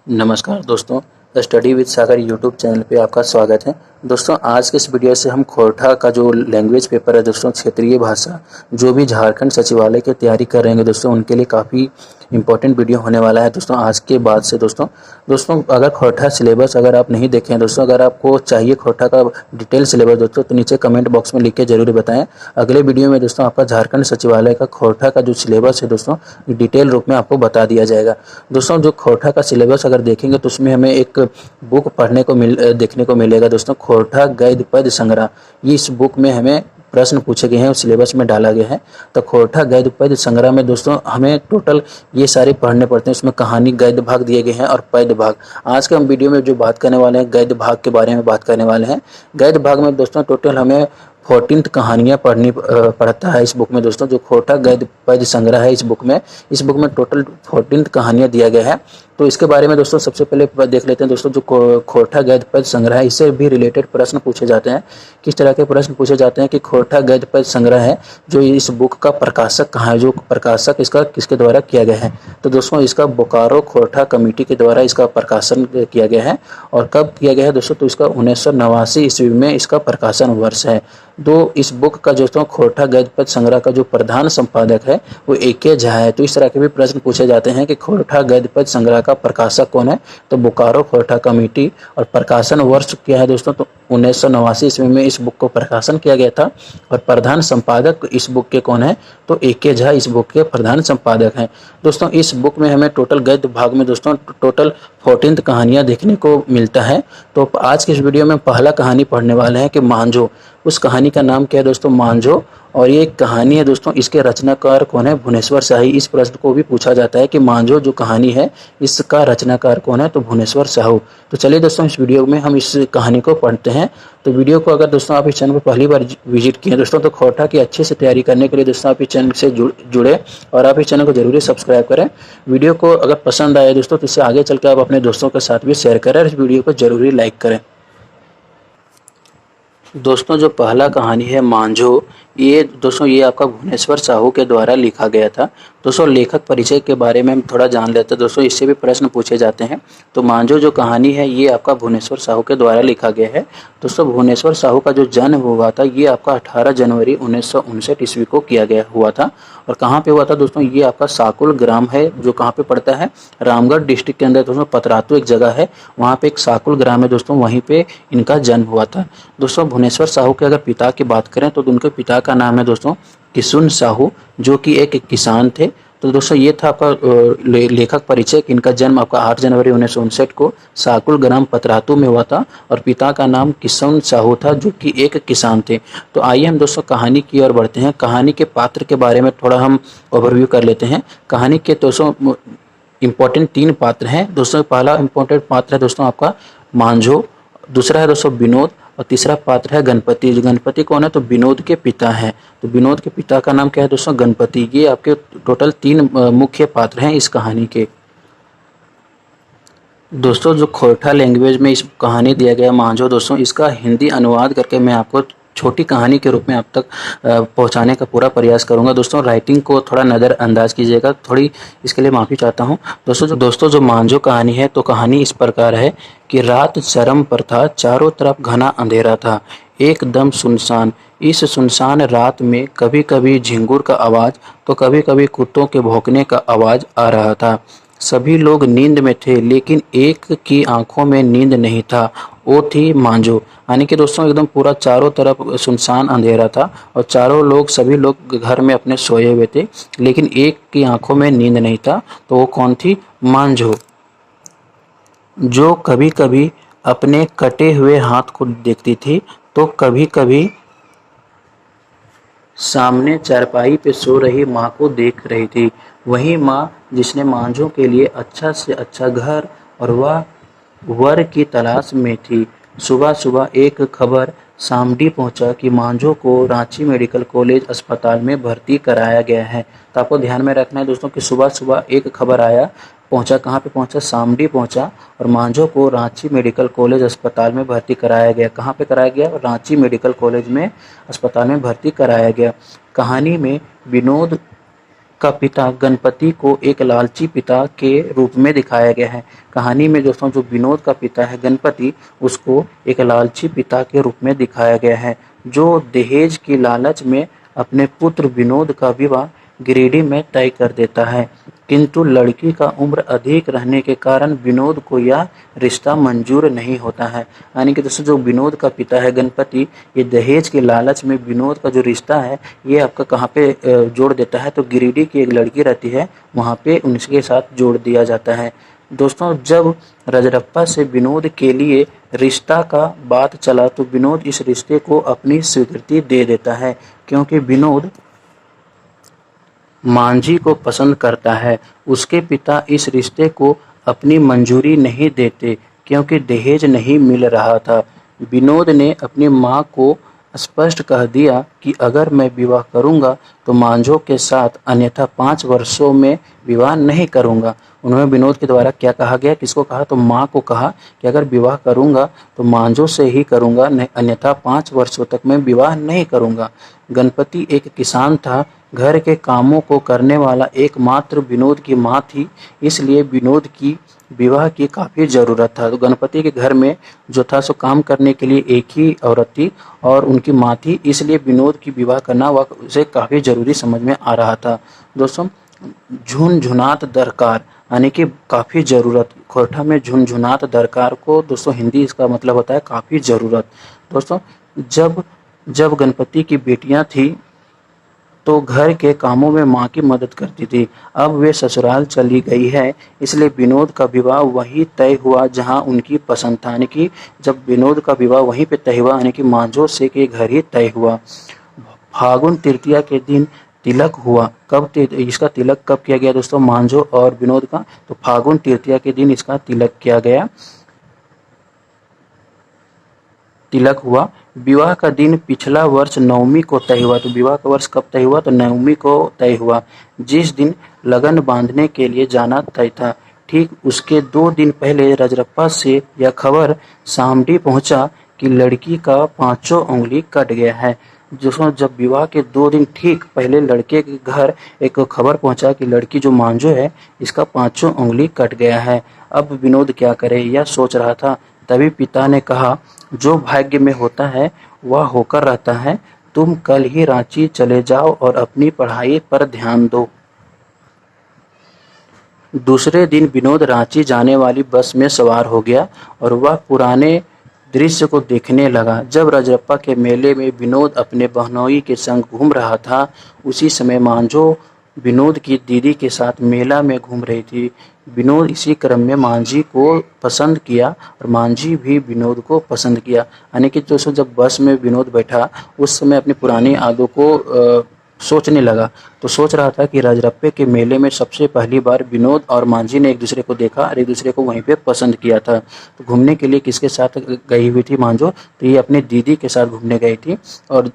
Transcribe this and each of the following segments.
नमस्कार दोस्तों, study with Sagar YouTube channel पे आपका स्वागत है। दोस्तों आज के इस वीडियो से हम खोरठा का जो लैंग्वेज पेपर है दोस्तों, क्षेत्रीय भाषा, जो भी झारखंड सचिवालय की तैयारी कर रहे हैं दोस्तों, उनके लिए काफ़ी इंपॉर्टेंट वीडियो होने वाला है दोस्तों आज के बाद से। दोस्तों अगर खोरठा सिलेबस अगर आप नहीं देखें दोस्तों, अगर आपको चाहिए खोरठा का डिटेल सिलेबस दोस्तों, तो नीचे कमेंट बॉक्स में लिख के जरूर बताएं। अगले वीडियो में दोस्तों आपका झारखंड सचिवालय का खोरठा का जो सिलेबस है दोस्तों, डिटेल रूप में आपको बता दिया जाएगा। दोस्तों जो खोरठा का सिलेबस अगर देखेंगे तो उसमें हमें एक बुक पढ़ने को देखने को मिलेगा दोस्तों, खोरठा गद्य पद्य संग्रह। ये इस बुक में हमें प्रश्न पूछे गए हैं और सिलेबस में डाला गया है। तो खोरठा गद्य पद्य संग्रह में दोस्तों हमें टोटल ये सारे पढ़ने पड़ते हैं। उसमें कहानी गद्य भाग दिए गए हैं और पद्य भाग। आज के हम वीडियो में जो बात करने वाले हैं, गद्य भाग के बारे में बात करने वाले हैं। गद्य भाग में दोस्तों टोटल हमें 14 कहानियाँ पढ़ता है इस बुक में दोस्तों। जो खोरठा गद्य पद्य संग्रह है इस बुक में टोटल 14 कहानियाँ दिया गया है। तो इसके बारे में दोस्तों सबसे पहले देख लेते हैं दोस्तों, जो खोरठा गद्य पद्य संग्रह है, इससे भी रिलेटेड प्रश्न पूछे जाते हैं। किस तरह के प्रश्न पूछे जाते हैं कि खोरठा गद्य पद्य संग्रह है, जो इस बुक का प्रकाशक कहाँ है, जो प्रकाशक इसका किसके द्वारा किया गया है। तो दोस्तों इसका बोकारो खोरठा कमेटी के द्वारा इसका प्रकाशन किया गया है। और कब किया गया है दोस्तों, तो इसका 1989 ईस्वी में इसका प्रकाशन वर्ष है। इस बुक का दोस्तों खोरठा गद्य पद्य संग्रह का जो प्रधान संपादक है वो A.K. झा है। तो इस तरह के भी प्रश्न पूछे जाते हैं कि खोरठा गद्य पद्य संग्रह का प्रकाशक कौन है, तो बोकारो खोरठा कमेटी। और प्रकाशन वर्ष क्या है दोस्तों, तो 1989 ईस्वी में इस बुक को प्रकाशन किया गया था। और प्रधान संपादक इस बुक के कौन है, तो A.K. झा इस बुक के प्रधान संपादक हैं। दोस्तों इस बुक में हमें टोटल गद्य भाग में दोस्तों टोटल 14 कहानियाँ देखने को मिलता है। तो आज के इस वीडियो में पहला कहानी पढ़ने वाले हैं कि मांझो। उस कहानी का नाम क्या है दोस्तों, मांझो। और ये कहानी है दोस्तों, इसके रचनाकार कौन है, भुवनेश्वर शाही। इस प्रश्न को भी पूछा जाता है कि मांझो जो कहानी है इसका रचनाकार कौन है, तो भुवनेश्वर शाहू। तो चलिए दोस्तों इस वीडियो में हम इस कहानी को पढ़ते हैं। तो वीडियो को अगर दोस्तों आप इस चैनल पर पहली बार विजिट किए दोस्तों, तो खोरठा की अच्छे से तैयारी करने के लिए दोस्तों आप इस चैनल से जुड़े और आप इस चैनल को जरूर सब्सक्राइब करें। वीडियो को अगर पसंद आए दोस्तों, तो इससे आगे चल कर आप अपने दोस्तों के साथ भी शेयर करें और इस वीडियो को जरूरी लाइक करें। दोस्तों जो पहला कहानी है मांझो, ये दोस्तों ये आपका भुवनेश्वर साहू के द्वारा लिखा गया था। दोस्तों लेखक परिचय के बारे में हम थोड़ा जान लेते हैं दोस्तों, इससे भी प्रश्न पूछे जाते हैं। तो मांझो जो कहानी है ये आपका भुवनेश्वर साहू के द्वारा लिखा गया है। दोस्तों भुवनेश्वर साहू का जो जन्म हुआ था ये आपका 18 जनवरी 1959 ईस्वी को किया गया हुआ था। और कहाँ पे हुआ था दोस्तों, ये आपका साकुल ग्राम है, जो कहाँ पे पड़ता है, रामगढ़ डिस्ट्रिक्ट के अंदर दोस्तों। पतरातू एक जगह है, वहाँ पे एक साकुल ग्राम है दोस्तों, वहीं पे इनका जन्म हुआ था। दोस्तों भुवनेश्वर साहू के अगर पिता की बात करें तो उनके पिता का नाम है दोस्तों किशुन साहू, जो कि एक किसान थे। तो दोस्तों ये था आपका लेखक परिचय कि इनका जन्म आपका 8 जनवरी 1959 को साकुल ग्राम पतरातू में हुआ था और पिता का नाम किशुन साहू था, जो कि एक किसान थे। तो आइए हम दोस्तों कहानी की ओर बढ़ते हैं। कहानी के पात्र के बारे में थोड़ा हम ओवरव्यू कर लेते हैं। कहानी के दोस्तों इम्पोर्टेंट 3 पात्र हैं दोस्तों। पहला इम्पोर्टेंट पात्र है दोस्तों आपका मांझो, दूसरा है दोस्तों विनोद और तीसरा पात्र है गणपति। जो गणपति कौन है, तो विनोद के पिता हैं। तो विनोद के पिता का नाम क्या है दोस्तों, गणपति। ये आपके टोटल 3 मुख्य पात्र हैं इस कहानी के। दोस्तों जो खोरठा लैंग्वेज में इस कहानी दिया गया मांझो दोस्तों, इसका हिंदी अनुवाद करके मैं आपको छोटी कहानी के रूप में आप तक पहुंचाने का पूरा प्रयास करूंगा। दोस्तों राइटिंग को थोड़ा नज़रअंदाज कीजिएगा, थोड़ी इसके लिए माफ़ी चाहता हूं। दोस्तों जो मांझो कहानी है, तो कहानी इस प्रकार है कि रात चरम पर था, चारों तरफ घना अंधेरा था, एकदम सुनसान। इस सुनसान रात में कभी कभी झिंगुर का आवाज़ तो कभी कभी कुत्तों के भौंकने का आवाज़ आ रहा था। सभी लोग नींद में थे, लेकिन एक की आंखों में नींद नहीं था, वो थी मांझो। यानी कि दोस्तों एकदम पूरा चारों तरफ सुनसान अंधेरा था और चारों लोग सभी लोग घर में अपने सोए हुए थे, लेकिन एक की आंखों में नींद नहीं था। तो वो कौन थी, मांझो, जो कभी कभी अपने कटे हुए हाथ को देखती थी तो कभी कभी सामने चारपाई पे सो रही माँ को देख रही थी। वही माँ जिसने मांझो के लिए अच्छा से अच्छा घर और वह वर की तलाश में थी। सुबह सुबह एक खबर सामडी पहुंचा कि मांझो को रांची मेडिकल कॉलेज अस्पताल में भर्ती कराया गया है। तो आपको ध्यान में रखना है दोस्तों कि सुबह सुबह एक खबर आया, पहुंचा, कहाँ पे पहुंचा, सामडी पहुंचा, और मांझो को रांची मेडिकल कॉलेज अस्पताल में भर्ती कराया गया। कहाँ पे कराया गया, रांची मेडिकल कॉलेज में अस्पताल में भर्ती कराया गया। कहानी में विनोद का पिता गणपति को एक लालची पिता के रूप में दिखाया गया है। कहानी में दोस्तों जो विनोद का पिता है गणपति, उसको एक लालची पिता के रूप में दिखाया गया है, जो दहेज की लालच में अपने पुत्र विनोद का विवाह गिरिडीह में तय कर देता है। किंतु लड़की का उम्र अधिक रहने के कारण विनोद को यह रिश्ता मंजूर नहीं होता है। यानी कि दोस्तों जो विनोद का पिता है गणपति, ये दहेज के लालच में विनोद का जो रिश्ता है ये आपका कहाँ पे जोड़ देता है, तो गिरिडीह की एक लड़की रहती है वहाँ पे उनके साथ जोड़ दिया जाता है। दोस्तों जब रजरप्पा से विनोद के लिए रिश्ता का बात चला तो विनोद इस रिश्ते को अपनी स्वीकृति दे देता है, क्योंकि विनोद मांझी को पसंद करता है। उसके पिता इस रिश्ते को अपनी मंजूरी नहीं देते क्योंकि दहेज नहीं मिल रहा था। विनोद ने अपनी मां को स्पष्ट कह दिया कि अगर मैं विवाह करूंगा तो मांझों के साथ, अन्यथा 5 वर्षों में विवाह नहीं करूंगा। उन्होंने विनोद के द्वारा क्या कहा गया, किसको कहा, तो मां को कहा कि अगर विवाह करूंगा तो मांझों से ही करूंगा, अन्यथा 5 वर्षों तक मैं विवाह नहीं करूंगा। गणपति एक किसान था, घर के कामों को करने वाला एकमात्र विनोद की मां थी, इसलिए विनोद की विवाह की काफ़ी ज़रूरत था। तो गणपति के घर में जो था सो काम करने के लिए एक ही औरत थी और उनकी मां थी, इसलिए विनोद की विवाह करना वह उसे काफ़ी ज़रूरी समझ में आ रहा था। दोस्तों झुनझुनात दरकार यानी कि काफ़ी ज़रूरत, खोरठा में झुनझुनात दरकार को दोस्तों हिंदी इसका मतलब होता है काफ़ी ज़रूरत। दोस्तों जब गणपति की बेटियां थी तो घर के कामों में मां की मदद करती थी। अब वे ससुराल चली गई है, इसलिए विनोद का विवाह वहीं तय हुआ जहां उनकी पसंद था। यानी कि जब विनोद का विवाह वहीं पे तय हुआ, यानी कि मांझों से के घर ही तय हुआ। फागुन तृतीया के दिन तिलक हुआ। कब इसका तिलक कब किया गया दोस्तों, मांझों और विनोद का, तो फागुन तृतीया के दिन इसका तिलक किया गया, तिलक हुआ। विवाह का दिन पिछला वर्ष नवमी को तय हुआ। तो विवाह का वर्ष कब तय हुआ, तो नवमी को तय हुआ, जिस दिन लगन बांधने के लिए जाना तय था। ठीक उसके 2 दिन पहले रजरप्पा से यह खबर सामडी पहुंचा कि लड़की का 5 उंगली कट गया है। दोस्तों जब विवाह के 2 दिन ठीक पहले लड़के के घर एक खबर पहुंचा कि लड़की जो मांझो है इसका 5 उंगली कट गया है। अब विनोद क्या करे यह सोच रहा था। तभी पिता ने कहा, जो भाग्य में होता है वह होकर रहता है, तुम कल ही रांची चले जाओ और अपनी पढ़ाई पर ध्यान दो। दूसरे दिन विनोद रांची जाने वाली बस में सवार हो गया और वह पुराने दृश्य को देखने लगा। जब रजरप्पा के मेले में विनोद अपने बहनोई के संग घूम रहा था, उसी समय मांझो विनोद की दीदी के साथ मेला में घूम रही थी। विनोद इसी क्रम में मांझी को पसंद किया और मांझी भी विनोद को पसंद किया। यानी कि दोस्तों जब बस में विनोद बैठा उस समय अपनी पुरानी यादों को सोचने लगा, तो सोच रहा था कि रजरप्पे के मेले में सबसे पहली बार विनोद और मांझी ने एक दूसरे को देखा और एक दूसरे को वहीं पे पसंद किया था। तो घूमने के लिए किसके साथ गई हुई थी मांझो, तो ये अपनी दीदी के साथ घूमने गई थी। और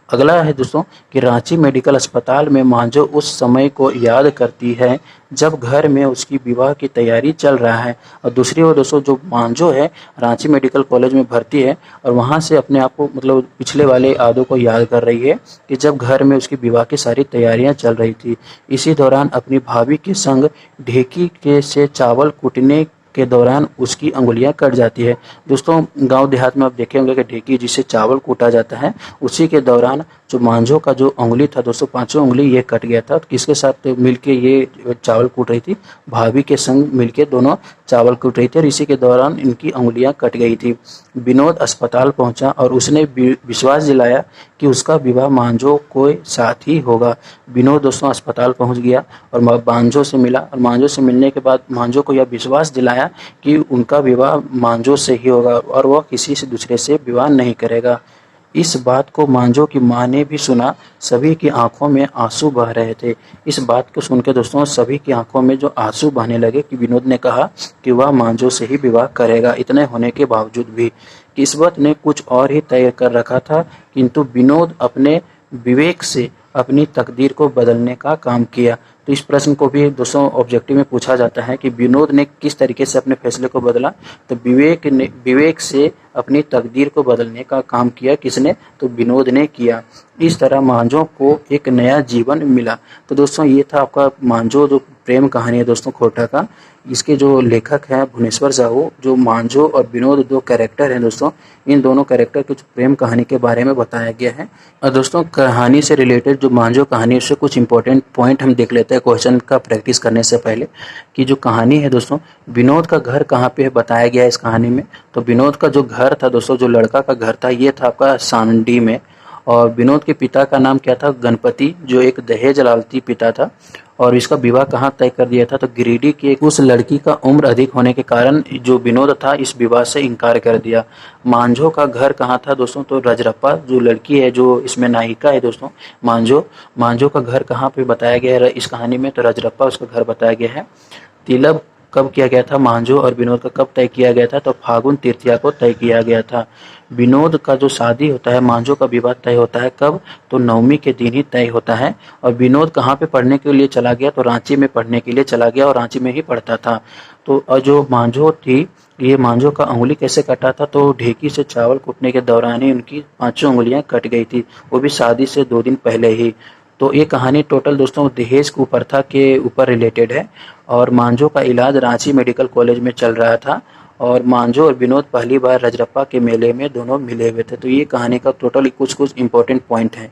अगला है दोस्तों कि रांची मेडिकल अस्पताल में मांझो उस समय को याद करती है जब घर में उसकी विवाह की तैयारी चल रहा है। और दूसरी ओर दोस्तों जो मांझो है रांची मेडिकल कॉलेज में भर्ती है और वहाँ से अपने आप को मतलब पिछले वाले यादों को याद कर रही है कि जब घर में उसकी विवाह की सारी तैयारियां चल रही थी। इसी दौरान अपनी भाभी के संग ढेकी के से चावल कूटने के दौरान उसकी अंगुलियां कट जाती है। दोस्तों गांव देहात में आप देखे होंगे कि ढेकी जिससे चावल कूटा जाता है, उसी के दौरान जो मांझो का जो उंगली था दोस्तों 5 उंगली ये कट गया था। तो किसके साथ मिलके ये चावल कूट रही थी, भाभी के संग मिलके दोनों चावल कूट रही थी और इसी के दौरान इनकी अंगुलियां कट गई थी। विनोद अस्पताल पहुंचा और उसने विश्वास दिलाया कि उसका विवाह मांझो के साथ ही होगा। विनोद दोस्तों अस्पताल पहुंच गया और मांझो से मिला और मांझो से मिलने के बाद मांझो को यह विश्वास दिलाया कि उनका विवाह मांझो से ही होगा और वह किसी से दूसरे से विवाह नहीं करेगा। इस बात को मांझो की मां ने भी सुना। सभी की आंखों में आंसू बह रहे थे। इस बात को सुनकर दोस्तों सभी की आंखों में जो आंसू बहने लगे कि विनोद ने कहा कि वह मांझो से ही विवाह करेगा। इतने होने के बावजूद भी किस्मत ने कुछ और ही तय कर रखा था, किंतु विनोद अपने विवेक से अपनी तकदीर को बदलने का काम किया। तो इस प्रश्न को भी दोस्तों ऑब्जेक्टिव में पूछा जाता है कि विनोद ने किस तरीके से अपने फैसले को बदला। तो विवेक से अपनी तकदीर को बदलने का काम किया किसने, तो विनोद ने किया। इस तरह मांझों को एक नया जीवन मिला। तो दोस्तों ये था आपका मांझो जो प्रेम कहानी है दोस्तों खोरठा का। इसके जो लेखक हैं भुवनेश्वर साहू, जो मांझो और विनोद दो कैरेक्टर हैं दोस्तों, इन दोनों कैरेक्टर के जो प्रेम कहानी के बारे में बताया गया है। और दोस्तों कहानी से रिलेटेड जो मांझो कहानी है उससे कुछ इंपॉर्टेंट पॉइंट हम देख लेते हैं क्वेश्चन का प्रैक्टिस करने से पहले, कि जो कहानी है दोस्तों विनोद का घर कहाँ पे बताया गया है इस कहानी में। तो विनोद का जो घर था दोस्तों, जो लड़का का घर था, ये था आपका सांडी में। और विनोद के पिता का नाम क्या था, गणपति, जो एक दहेज लालची पिता था। और इसका विवाह कहाँ तय कर दिया था, तो गिरिडीह की उस लड़की का उम्र अधिक होने के कारण जो विनोद था इस विवाह से इनकार कर दिया। मांझो का घर कहाँ था दोस्तों, तो रजरप्पा, जो लड़की है जो इसमें नायिका है दोस्तों मांझो का घर कहाँ पे बताया गया है इस कहानी में, तो रजरप्पा उसका घर बताया गया है। तिलक कब किया गया था मांझो और विनोद का, कब तय किया गया था, तो फागुन तृतीया को तय किया गया था। विनोद का जो शादी होता है, मांझो का विवाह तय होता है कब, तो नवमी के दिन ही तय होता है। और विनोद कहाँ पे पढ़ने के लिए चला गया, तो रांची में पढ़ने के लिए चला गया और रांची में ही पढ़ता था। तो और जो मांझो थी, ये मांझो का उंगली कैसे कटा था, तो ढेकी से चावल कूटने के दौरान ही उनकी 5 उंगलियां कट गई थी, वो भी शादी से 2 दिन पहले ही। तो ये कहानी टोटल दोस्तों दहेज कुप्रथा के ऊपर रिलेटेड है। और मांझो का इलाज रांची मेडिकल कॉलेज में चल रहा था। और मांझो और विनोद पहली बार रजरप्पा के मेले में दोनों मिले हुए थे। तो ये कहानी का टोटल कुछ इंपॉर्टेंट पॉइंट है।